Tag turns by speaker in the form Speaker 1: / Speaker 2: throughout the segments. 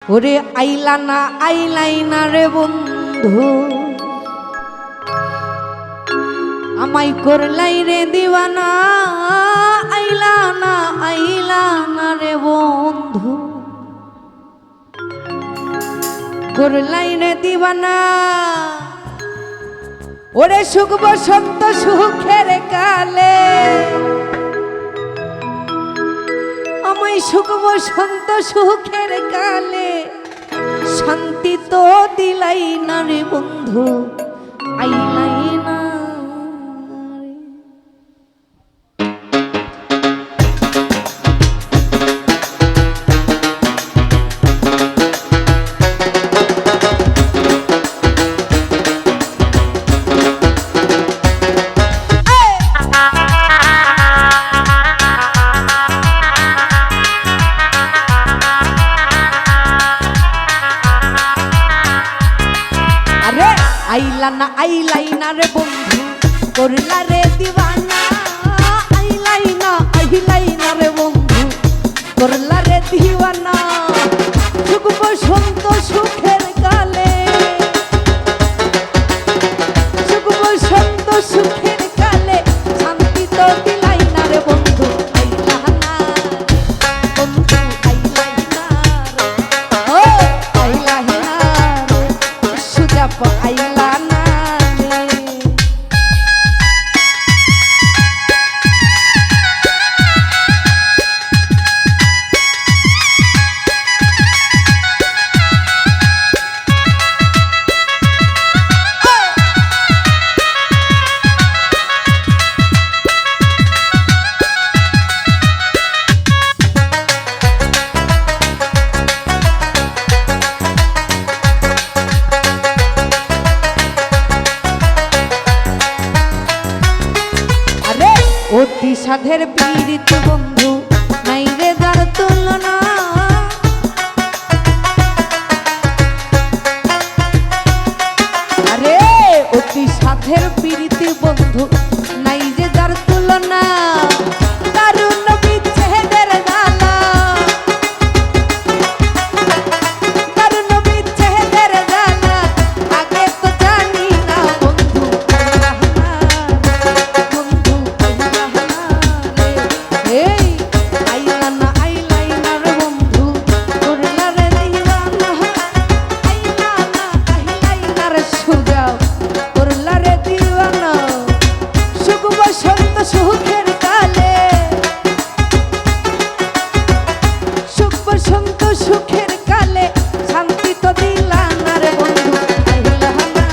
Speaker 1: ওরে আইলা না আইলাই না রে বন্ধু, আমায় করলাই রে দিওয়ানা। আইলা না রে বন্ধু, করলাই রে দিওয়ানা। ওরে সুখ বসন্ত সুখের কালে, আমায় সুখ বসন্ত সুখের কালে শান্তি তো দিলাই না রে বন্ধু, আইলাই না। আইলাই না রে বন্ধু, করলা রে দিওয়ানা। আইলাই না রে বন্ধু, করলা রে দিওয়ানা। সুখ বসন্ত সুখের কালে, সুখ বসন্ত সুখের কালে শান্তি তো দিলাই না রে বন্ধু, আইলা না বন্ধু, আইলাই না রে, ও আইলাই না রে সুজাপ, আইলা না। অতি সাধের পীড়িত বন্ধু, নাই রে যার তুলনা। আরে অতি সাধের পীড়িত বন্ধু, নাই যে যার তুলনা। দারুণ বিচ্ছেদের জ্বালা, দারুণ বিচ্ছেদের জ্বালা আগে তো জানি না বন্ধু, সুখের কালে, সুখ বসন্ত সুখের কালে শান্তি তো দিলা না রে বন্ধু, আইলা না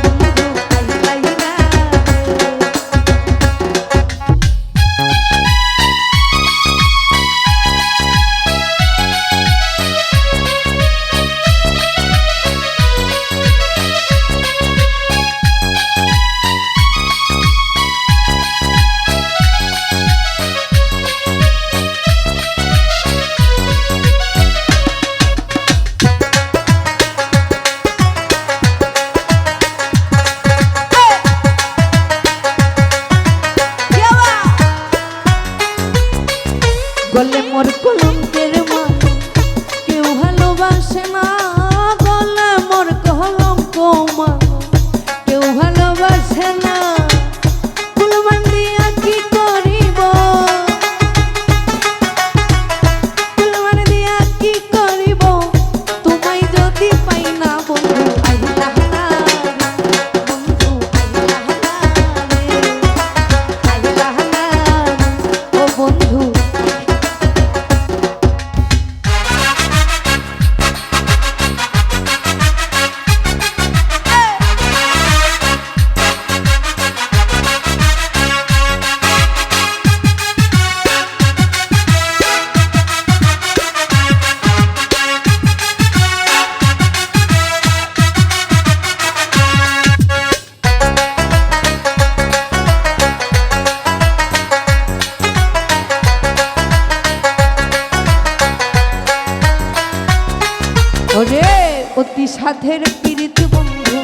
Speaker 1: বন্ধু, আইলাই না। গলে মোর কলঙ্কের মান কেউ ভালোবাসে না, গলে মোর কলঙ্ক মান কেউ ভালোবাসে না। ফুলমান দিয়া কি করিব, ফুলমান দিয়া কি করিব, তোমায় যদি পাই না বন্ধু, আইলা না বন্ধু, আইলা না রে, আইলা না ও বন্ধু। ওরে অতি সাধের পীড়িত বন্ধু,